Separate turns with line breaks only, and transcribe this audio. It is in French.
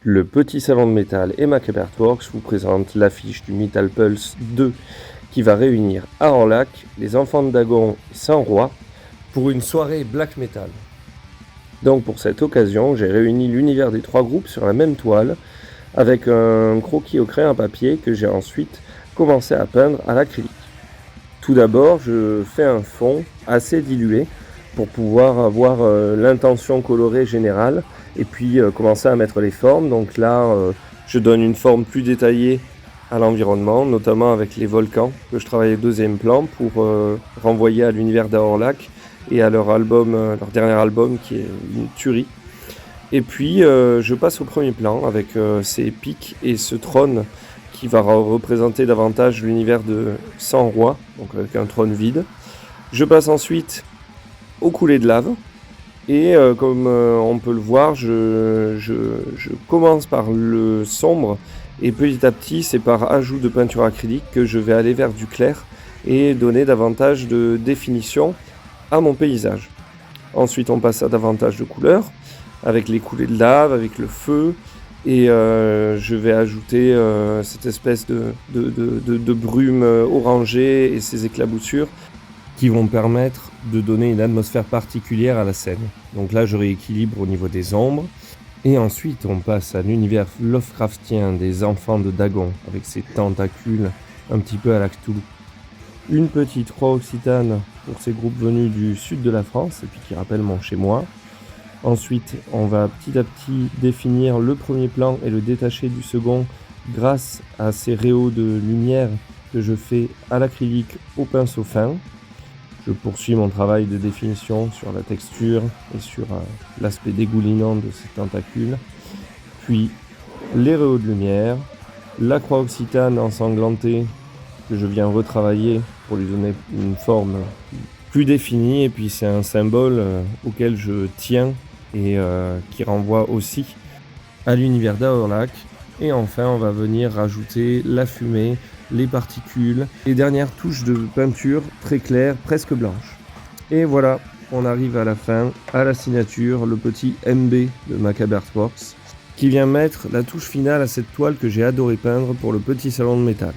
Le petit salon de métal et Macabert Works vous présente l'affiche du Metal Pulse 2 qui va réunir à Orlac les enfants de Dagon et Saint-Roi pour une soirée black metal. Donc pour cette occasion, j'ai réuni l'univers des trois groupes sur la même toile avec un croquis au crayon à papier que j'ai ensuite commencé à peindre à l'acrylique. Tout d'abord, je fais un fond assez dilué pour pouvoir avoir l'intention colorée générale et puis commencer à mettre les formes. Donc là, je donne une forme plus détaillée à l'environnement, notamment avec les volcans que je travaille au deuxième plan pour renvoyer à l'univers d'Aorlac et à leur album, leur dernier album qui est une tuerie. Et puis je passe au premier plan avec ces pics et ce trône qui va représenter davantage l'univers de 100 rois, donc avec un trône vide. Je passe ensuite aux coulées de lave. Et comme on peut le voir, je commence par le sombre et petit à petit, c'est par ajout de peinture acrylique que je vais aller vers du clair et donner davantage de définition à mon paysage. Ensuite, on passe à davantage de couleurs avec les coulées de lave, avec le feu. Et je vais ajouter cette espèce de brume orangée et ces éclaboussures qui vont permettre de donner une atmosphère particulière à la scène. Donc là, je rééquilibre au niveau des ombres. Et ensuite, on passe à l'univers Lovecraftien des enfants de Dagon, avec ses tentacules un petit peu à la Cthulhu. Une petite croix occitane pour ces groupes venus du sud de la France, et puis qui rappellent mon chez-moi. Ensuite, on va petit à petit définir le premier plan et le détacher du second grâce à ces rayons de lumière que je fais à l'acrylique au pinceau fin. Je poursuis mon travail de définition sur la texture et sur l'aspect dégoulinant de ces tentacules. Puis les rayons de lumière, la croix occitane ensanglantée que je viens retravailler pour lui donner une forme plus définie. Et puis c'est un symbole auquel je tiens et qui renvoie aussi à l'univers d'Aorlac. Et enfin, on va venir rajouter la fumée, les particules, les dernières touches de peinture très claires, presque blanches. Et voilà, on arrive à la fin, à la signature, le petit MB de Macabert Works, qui vient mettre la touche finale à cette toile que j'ai adoré peindre pour le petit salon de métal.